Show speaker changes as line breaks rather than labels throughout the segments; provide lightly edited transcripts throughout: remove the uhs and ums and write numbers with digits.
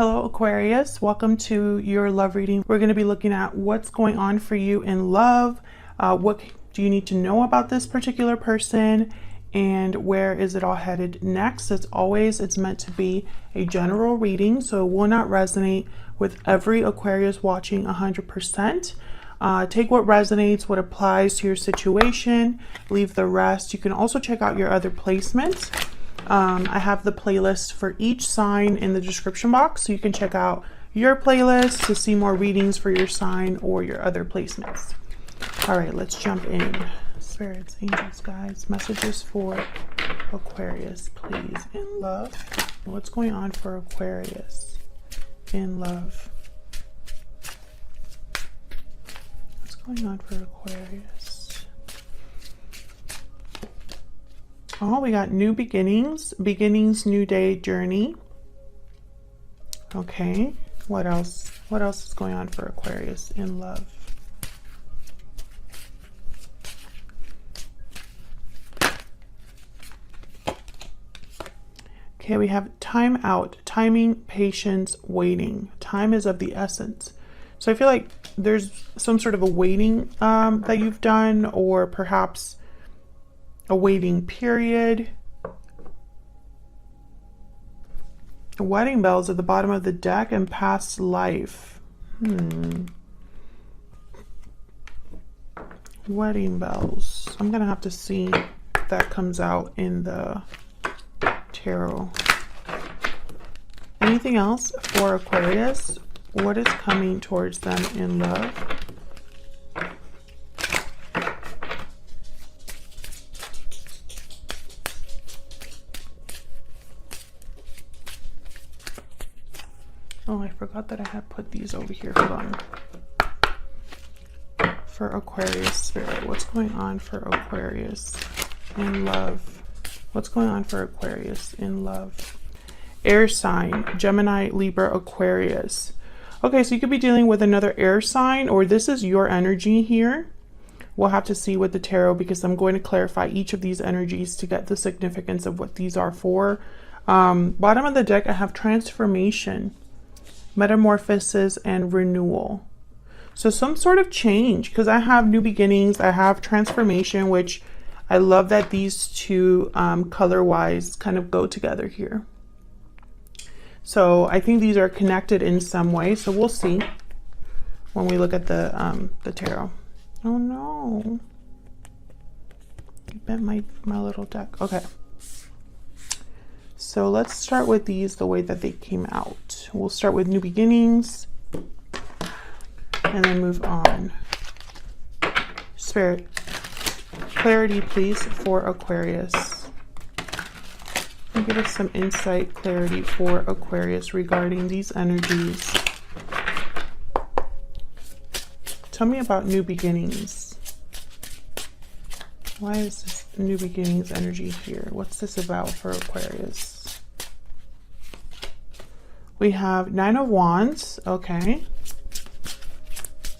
Hello Aquarius, welcome to your love reading. We're going to be looking at what's going on for you in love. What do you need to know about this particular person, and where is it all headed next? As always, it's meant to be a general reading, so it will not resonate with every Aquarius watching 100%. Take what resonates, what applies to your situation, leave the rest. You can also check out your other placements. I have the playlist for each sign in the description box, so you can check out your playlist to see more readings for your sign or your other placements. All right, let's jump in. Spirits, angels, guides, messages for Aquarius, please, in love. What's going on for Aquarius in love? What's going on for Aquarius? Oh, we got new beginnings, new day, journey. Okay, what else? What else is going on for Aquarius in love? Okay, we have time out, timing, patience, waiting. Time is of the essence. So I feel like there's some sort of a waiting that you've done, or perhaps a waiting period. Wedding bells at the bottom of the deck and past life. Wedding bells. I'm gonna have to see if that comes out in the tarot. Anything else for Aquarius? What is coming towards them in love? Oh, I forgot that I had put these over here. Hold on. For Aquarius spirit, what's going on for Aquarius in love? What's going on for Aquarius in love? Air sign, Gemini, Libra, Aquarius. Okay, so you could be dealing with another air sign, or this is your energy here. We'll have to see with the tarot, because I'm going to clarify each of these energies to get the significance of what these are for. Bottom of the deck, I have transformation, metamorphosis, and renewal. So some sort of change, because I have new beginnings, I have transformation, which I love that these two color wise kind of go together here. So I think these are connected in some way, so we'll see when we look at the tarot. Oh no, I bent my little deck. Okay, so let's start with these the way that they came out. We'll start with new beginnings and then move on. Spirit, clarity please for Aquarius. Give us some insight, clarity for Aquarius regarding these energies. Tell me about new beginnings. Why is this new beginnings energy here? What's this about for Aquarius? We have Nine of Wands. Okay.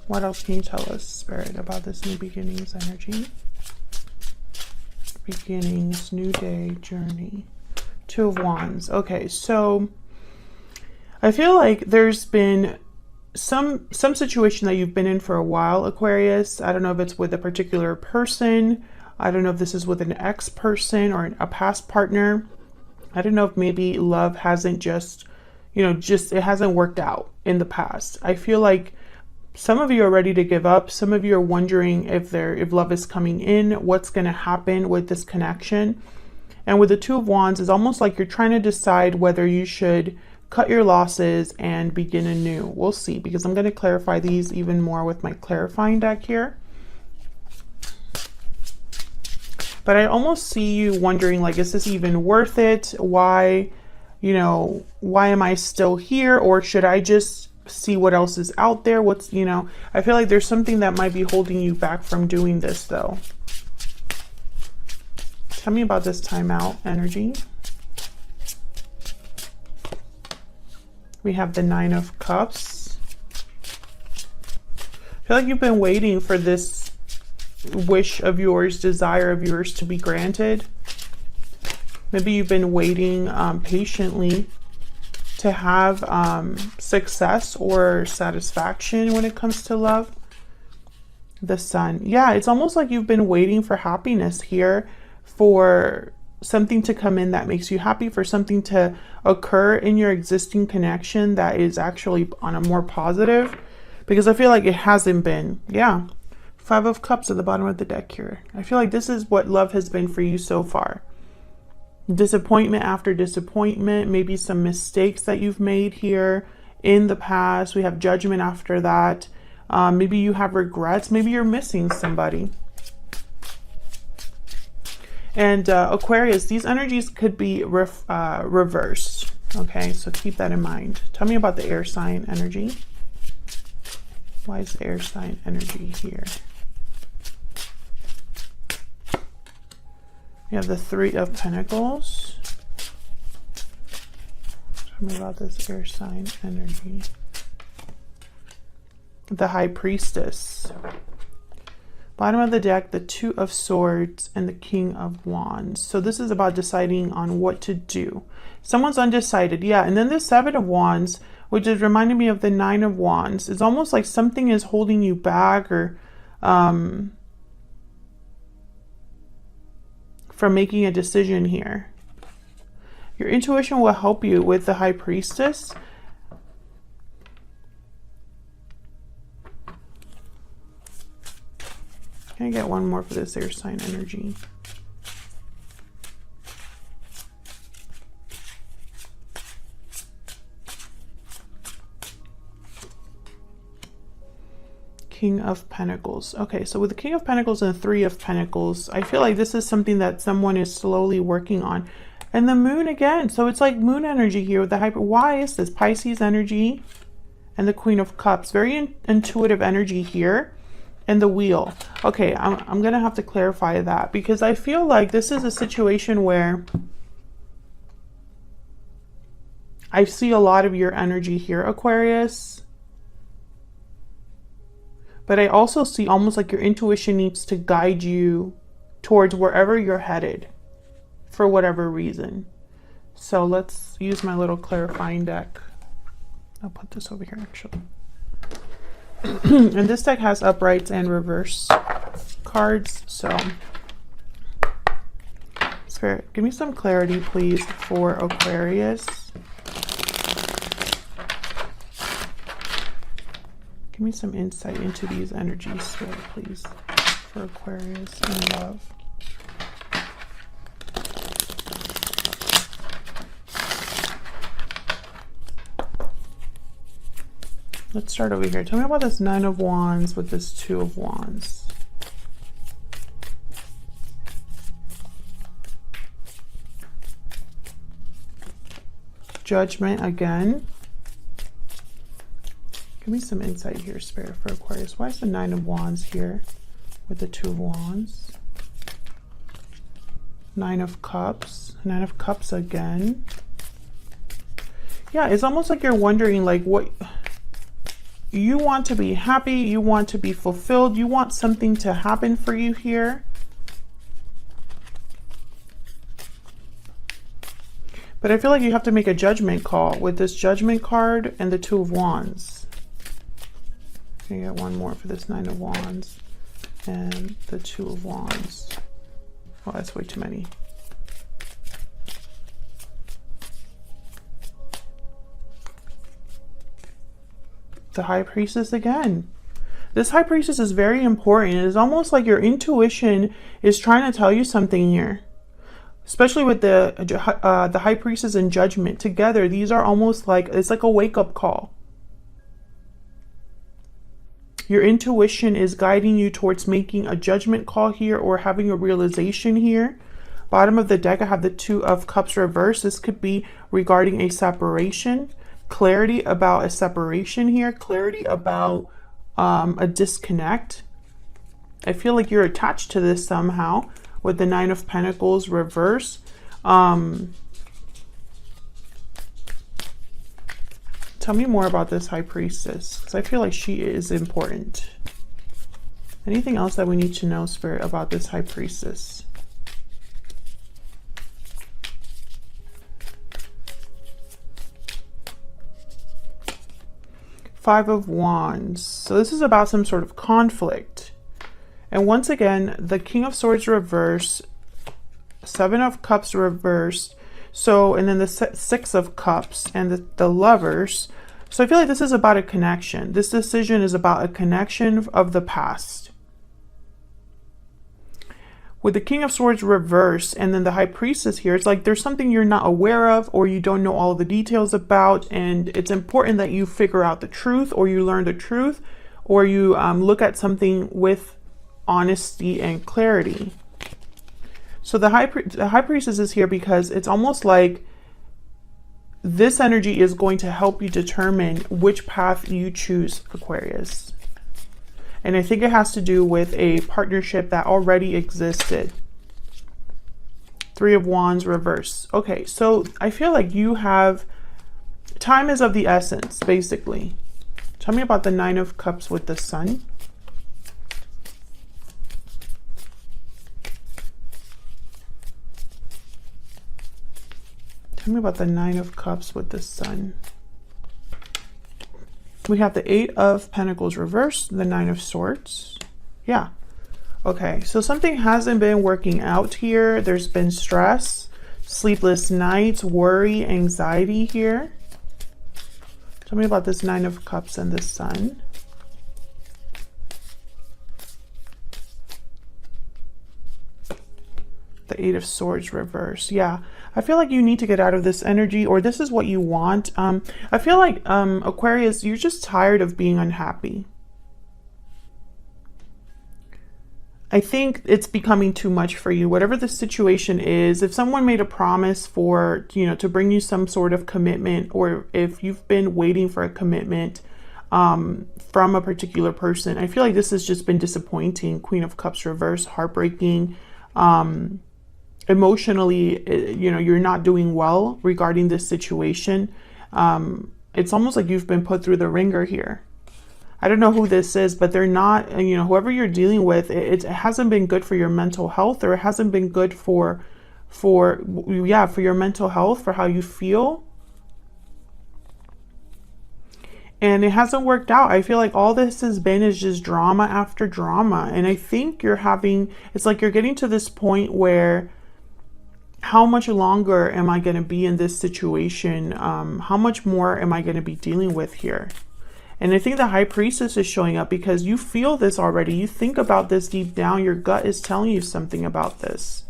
What else can you tell us, Spirit, about this new beginnings energy? Beginnings, new day, journey. Two of Wands. Okay, so I feel like there's been some situation that you've been in for a while, Aquarius. I don't know if it's with a particular person. I don't know if this is with an ex person or a past partner. I don't know if maybe love hasn't just, it hasn't worked out in the past. I feel like some of you are ready to give up. Some of you are wondering if love is coming in, what's going to happen with this connection. And with the Two of Wands, it's almost like you're trying to decide whether you should cut your losses and begin anew. We'll see, because I'm going to clarify these even more with my clarifying deck here. But I almost see you wondering, like, is this even worth it? Why am I still here? Or should I just see what else is out there? I feel like there's something that might be holding you back from doing this, though. Tell me about this timeout energy. We have the Nine of Cups. I feel like you've been waiting for this wish of yours, desire of yours to be granted. Maybe you've been waiting patiently to have success or satisfaction when it comes to love. The Sun. Yeah, it's almost like you've been waiting for happiness here, for something to come in that makes you happy, for something to occur in your existing connection that is actually on a more positive, because I feel like it hasn't been. Yeah. 5 of Cups at the bottom of the deck here. I feel like this is what love has been for you so far. Disappointment after disappointment, maybe some mistakes that you've made here in the past. We have Judgment after that. Maybe you have regrets. Maybe you're missing somebody. And Aquarius, these energies could be reversed. Okay, so keep that in mind. Tell me about the air sign energy. Why is the air sign energy here? You have the 3 of Pentacles. Tell me about this air sign energy. The High Priestess. Bottom of the deck, the 2 of Swords and the King of Wands. So this is about deciding on what to do. Someone's undecided. Yeah, and then the 7 of Wands, which is reminding me of the 9 of Wands. It's almost like something is holding you back, or from making a decision here. Your intuition will help you with the High Priestess. Can I get one more for this air sign energy? King of Pentacles. Okay, so with the King of Pentacles and the 3 of Pentacles, I feel like this is something that someone is slowly working on. And the Moon again. So it's like Moon energy here with the hyper. Why is this? Pisces energy and the Queen of Cups. Very intuitive energy here. And the Wheel. Okay, I'm going to have to clarify that, because I feel like this is a situation where I see a lot of your energy here, Aquarius. But I also see almost like your intuition needs to guide you towards wherever you're headed for whatever reason. So let's use my little clarifying deck. I'll put this over here actually. And this deck has uprights and reverse cards. So Spirit, give me some clarity, please, for Aquarius. Give me some insight into these energies, Spirit, please, for Aquarius and love. Let's start over here. Tell me about this 9 of Wands with this 2 of Wands. Judgment again. Give me some insight here, Spirit, for Aquarius. Why is the 9 of Wands here with the 2 of Wands? 9 of Cups. 9 of Cups again. Yeah, it's almost like you're wondering, like, what... You want to be happy, you want to be fulfilled, you want something to happen for you here. But I feel like you have to make a judgment call with this Judgment card and the 2 of Wands. I get one more for this 9 of Wands and the 2 of Wands. Oh, that's way too many. The High Priestess again. This High Priestess is very important. It is almost like your intuition is trying to tell you something here. Especially with the High Priestess and Judgment together. These are almost like, it's like a wake-up call. Your intuition is guiding you towards making a judgment call here or having a realization here. Bottom of the deck, I have the 2 of Cups reversed. This could be regarding a separation. Clarity about a separation here, clarity about a disconnect. I feel like you're attached to this somehow with the 9 of Pentacles reverse. Tell me more about this High Priestess, because I feel like she is important. Anything else that we need to know, Spirit, about this High Priestess? Five of Wands. So this is about some sort of conflict. And once again, the King of Swords reversed, Seven of Cups reversed. So, and then the Six of Cups and the Lovers. So I feel like this is about a connection. This decision is about a connection of the past. With the King of Swords reversed and then the High Priestess here, it's like there's something you're not aware of or you don't know all the details about, and it's important that you figure out the truth, or you learn the truth, or you look at something with honesty and clarity. So the High Priestess is here because it's almost like this energy is going to help you determine which path you choose, Aquarius. And I think it has to do with a partnership that already existed. Three of Wands reverse. Okay, so I feel like you have, time is of the essence, basically. Tell me about the Nine of Cups with the Sun. Tell me about the Nine of Cups with the Sun. We have the Eight of Pentacles reversed, the Nine of Swords. Yeah. Okay, so something hasn't been working out here. There's been stress, sleepless nights, worry, anxiety here. Tell me about this Nine of Cups and the Sun. The Eight of Swords reversed. Yeah. I feel like you need to get out of this energy, or this is what you want. I feel like, Aquarius, you're just tired of being unhappy. I think it's becoming too much for you. Whatever the situation is, if someone made a promise for, you know, to bring you some sort of commitment, or if you've been waiting for a commitment from a particular person, I feel like this has just been disappointing. Queen of Cups reverse, heartbreaking. Emotionally, you know, you're not doing well regarding this situation. It's almost like you've been put through the ringer here. I don't know who this is, but they're not, you know, whoever you're dealing with, it hasn't been good for your mental health, or it hasn't been good for your mental health, for how you feel. And it hasn't worked out. I feel like all this has been is just drama after drama. And I think you're having, it's like you're getting to this point where, how much longer am I going to be in this situation? How much more am I going to be dealing with here? And I think the High Priestess is showing up because you feel this already. You think about this deep down. Your gut is telling you something about this.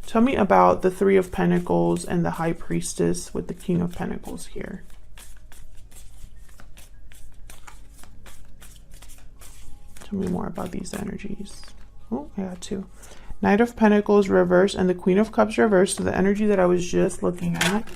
Tell me about the Three of Pentacles and the High Priestess with the King of Pentacles here. Tell me more about these energies. Oh, I got two. Knight of Pentacles reversed and the Queen of Cups reversed, so the energy that I was just looking at.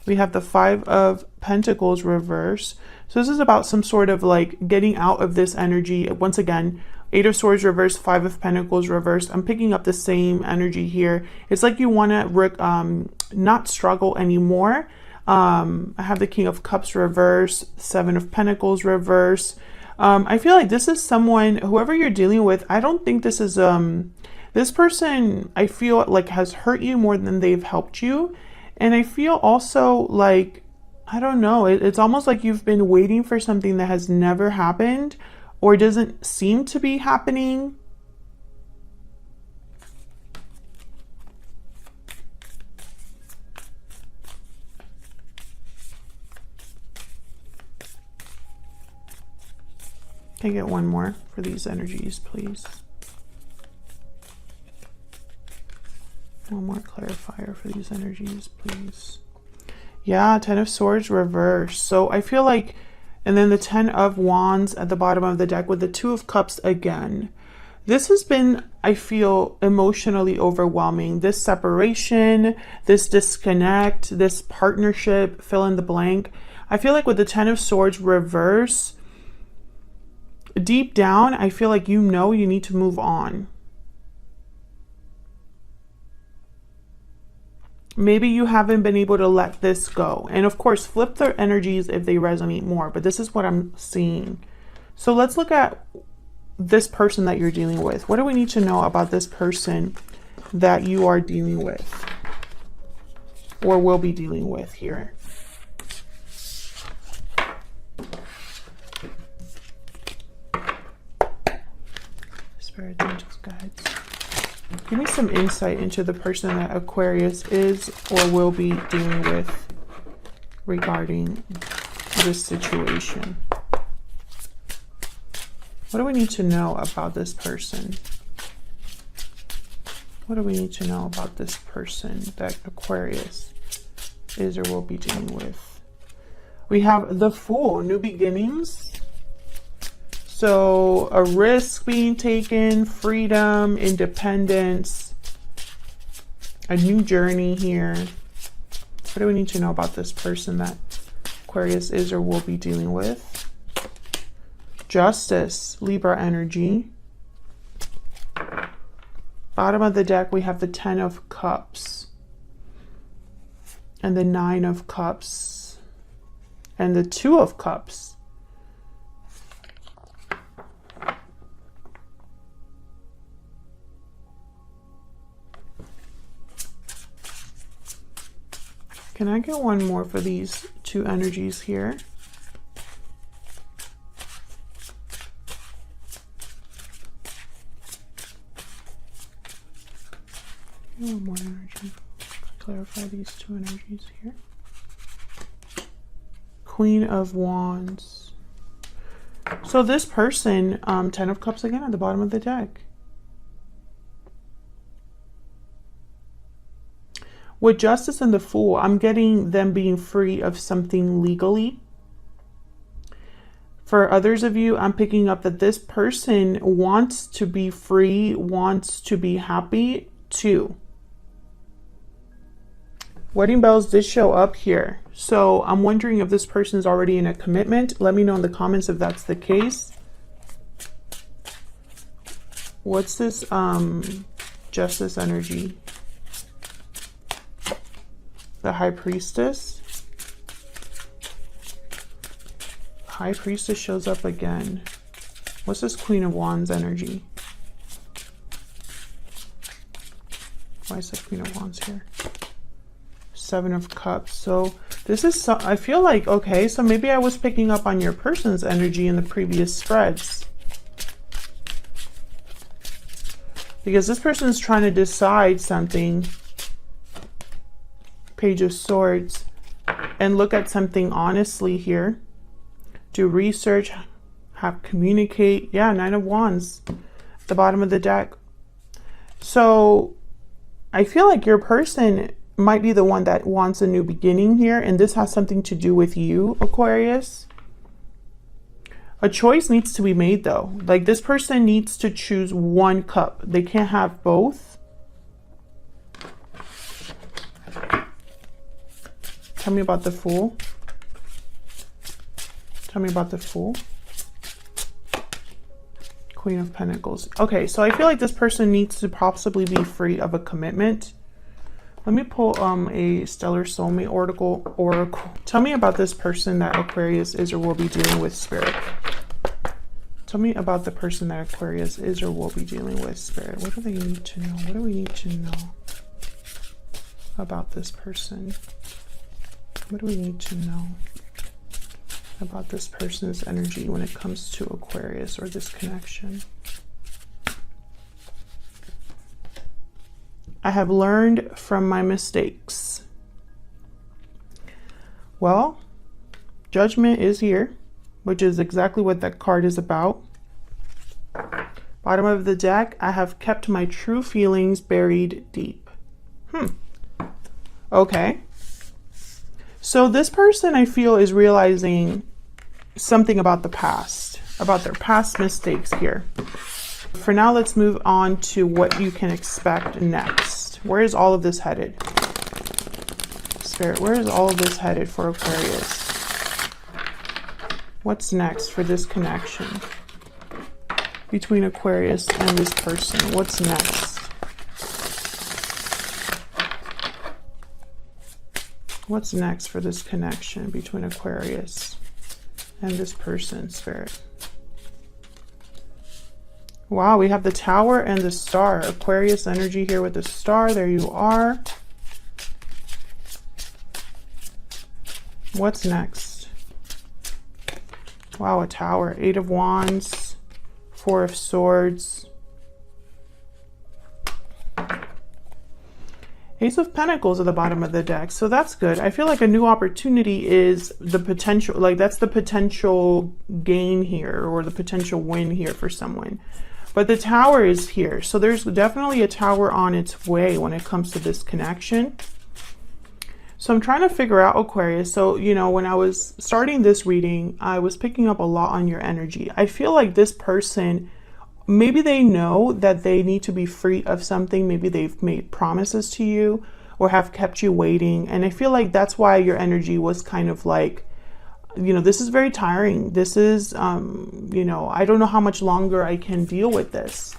We have the Five of Pentacles reversed. So this is about some sort of like getting out of this energy. Once again, Eight of Swords reversed, Five of Pentacles reversed. I'm picking up the same energy here. It's like you want to not struggle anymore. I have the King of Cups reversed, Seven of Pentacles reversed. I feel like this is someone, whoever you're dealing with, I don't think this is this person, I feel like, has hurt you more than they've helped you. And I feel also like, I don't know, it's almost like you've been waiting for something that has never happened or doesn't seem to be happening. Can I get one more for these energies, please? One more clarifier for these energies, please. Yeah, Ten of Swords reversed. So I feel like, and then the Ten of Wands at the bottom of the deck with the Two of Cups again. This has been, I feel, emotionally overwhelming. This separation, this disconnect, this partnership, fill in the blank. I feel like with the Ten of Swords reverse, deep down, I feel like you know you need to move on. Maybe you haven't been able to let this go. And of course, flip their energies if they resonate more. But this is what I'm seeing. So let's look at this person that you're dealing with. What do we need to know about this person that you are dealing with or will be dealing with here? Give me some insight into the person that Aquarius is or will be dealing with regarding this situation. What do we need to know about this person? What do we need to know about this person that Aquarius is or will be dealing with? We have the Fool, new beginnings. So a risk being taken, freedom, independence, a new journey here. What do we need to know about this person that Aquarius is or will be dealing with? Justice, Libra energy. Bottom of the deck, we have the 10 of Cups and the 9 of Cups and the 2 of Cups. Can I get one more for these two energies here? One more energy. Clarify these two energies here. Queen of Wands. So this person, 10 of Cups again at the bottom of the deck. With Justice and the Fool, I'm getting them being free of something legally. For others of you, I'm picking up that this person wants to be free, wants to be happy too. Wedding bells did show up here. So I'm wondering if this person is already in a commitment. Let me know in the comments if that's the case. What's this Justice energy? The High Priestess. High Priestess shows up again. What's this Queen of Wands energy? Why is the Queen of Wands here? 7 of Cups. So this is, I feel like, okay, so maybe I was picking up on your person's energy in the previous spreads. Because this person is trying to decide something. Page of Swords, and look at something honestly here. Do research, communicate. Yeah, 9 of Wands at the bottom of the deck. So I feel like your person might be the one that wants a new beginning here, and this has something to do with you, Aquarius. A choice needs to be made though. Like this person needs to choose one cup. They can't have both. Tell me about the Fool. Tell me about the Fool. Queen of Pentacles. Okay, so I feel like this person needs to possibly be free of a commitment. Let me pull a Stellar Soulmate oracle. Tell me about this person that Aquarius is or will be dealing with, Spirit. Tell me about the person that Aquarius is or will be dealing with, Spirit. What do they need to know? What do we need to know about this person? What do we need to know about this person's energy when it comes to Aquarius or this connection? I have learned from my mistakes. Well, Judgment is here, which is exactly what that card is about. Bottom of the deck, I have kept my true feelings buried deep. Okay. So this person, I feel, is realizing something about the past, about their past mistakes here. For now, let's move on to what you can expect next. Where is all of this headed? Spirit, where is all of this headed for Aquarius? What's next for this connection between Aquarius and this person? What's next? What's next for this connection between Aquarius and this person, Spirit? Wow, we have the Tower and the Star. Aquarius energy here with the Star. There you are. What's next? Wow, a Tower. 8 of Wands. 4 of Swords. Ace of Pentacles at the bottom of the deck. So that's good. I feel like a new opportunity is the potential, like that's the potential gain here, or the potential win here for someone. But the Tower is here. So there's definitely a Tower on its way when it comes to this connection. So I'm trying to figure out, Aquarius. So, you know, when I was starting this reading, I was picking up a lot on your energy. I feel like this person, maybe they know that they need to be free of something. Maybe they've made promises to you or have kept you waiting. And I feel like that's why your energy was kind of like, you know, this is very tiring. This is, you know, I don't know how much longer I can deal with this.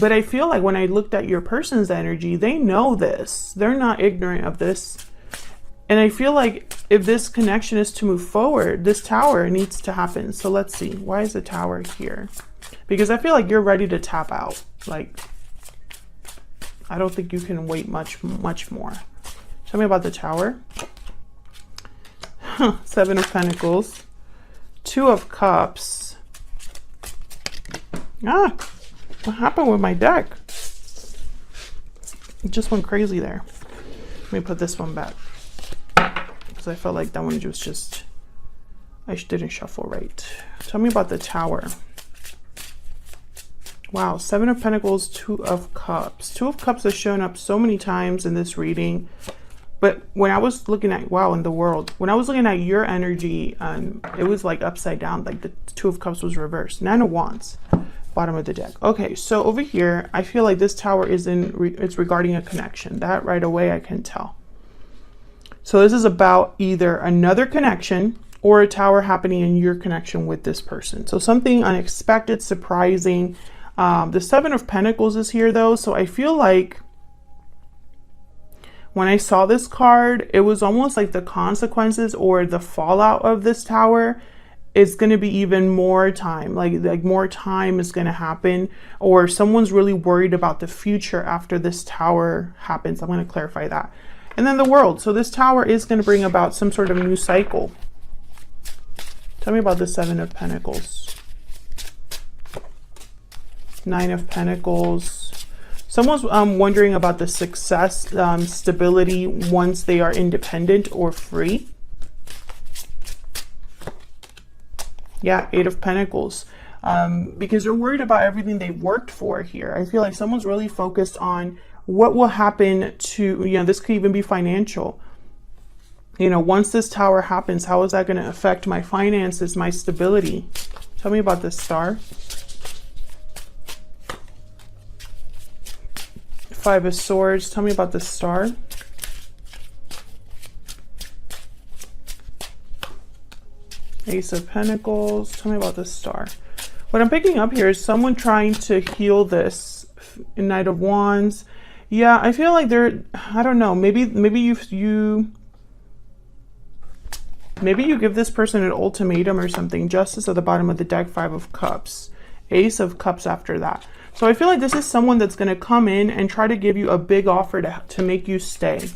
But I feel like when I looked at your person's energy, they know this. They're not ignorant of this. And I feel like if this connection is to move forward, this Tower needs to happen. So let's see. Why is the Tower here? Because I feel like you're ready to tap out. Like, I don't think you can wait much more. Tell me about the Tower. Seven of Pentacles. Two of Cups. Ah, what happened with my deck? It just went crazy there. Let me put this one back. I felt like that one was just, I didn't shuffle right. Tell me about the Tower. Wow, Seven of Pentacles, Two of Cups. Two of Cups has shown up so many times in this reading. But when I was looking at, wow, in the world, when I was looking at your energy, it was like upside down, like the Two of Cups was reversed. Nine of Wands, bottom of the deck. Okay, so over here, I feel like this Tower is it's regarding a connection. That right away I can tell. So this is about either another connection or a Tower happening in your connection with this person. So something unexpected, surprising. The Seven of Pentacles is here though. So I feel like when I saw this card, it was almost like the consequences or the fallout of this Tower is going to be even more time. Like more time is going to happen, or someone's really worried about the future after this Tower happens. I'm going to clarify that. And then the World. So this Tower is going to bring about some sort of new cycle. Tell me about the Seven of Pentacles. Nine of Pentacles. Someone's wondering about the success, stability once they are independent or free. Yeah, Eight of Pentacles. Because they're worried about everything they worked for here. I feel like someone's really focused on what will happen to, you know, this could even be financial. You know, once this Tower happens, how is that going to affect my finances, my stability? Tell me about this Star. Five of Swords. Tell me about this Star. Ace of Pentacles. Tell me about this Star. What I'm picking up here is someone trying to heal this. Knight of Wands. Yeah, I feel like they're, I don't know, maybe you give this person an ultimatum or something. Justice at the bottom of the deck, Five of Cups. Ace of Cups after that. So I feel like this is someone that's going to come in and try to give you a big offer to make you stay.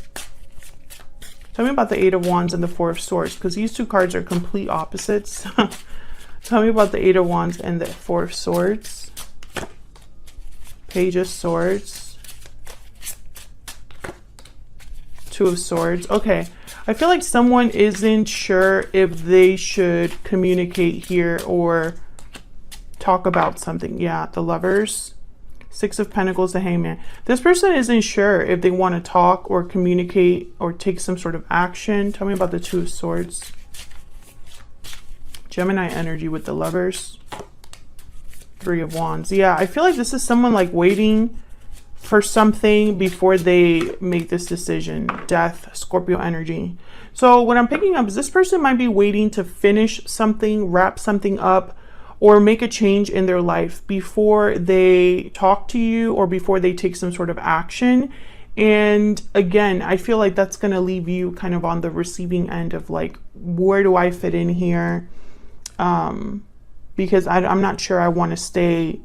Tell me about the Eight of Wands and the Four of Swords, because these two cards are complete opposites. Tell me about the Eight of Wands and the Four of Swords. Page of Swords. Two of Swords. Okay. I feel like someone isn't sure if they should communicate here or talk about something. Yeah, the Lovers. Six of Pentacles, the Hangman. This person isn't sure if they want to talk or communicate or take some sort of action. Tell me about the Two of Swords. Gemini energy with the Lovers. Three of Wands. Yeah, I feel like this is someone like waiting for something before they make this decision. Death, Scorpio energy. So what I'm picking up is this person might be waiting to finish something, wrap something up, or make a change in their life before they talk to you or before they take some sort of action. And again, I feel like that's going to leave you kind of on the receiving end of like, where do I fit in here? Because I'm not sure I want to stay.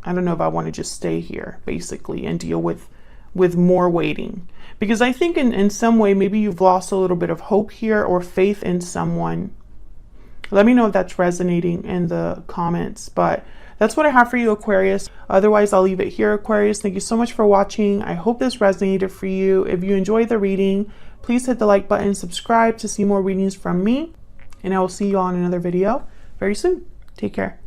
I don't know if I want to just stay here basically and deal with more waiting. Because I think in some way, maybe you've lost a little bit of hope here or faith in someone. Let me know if that's resonating in the comments. But that's what I have for you, Aquarius. Otherwise, I'll leave it here, Aquarius. Thank you so much for watching. I hope this resonated for you. If you enjoyed the reading, please hit the like button, subscribe to see more readings from me, and I will see you all in another video very soon. Take care.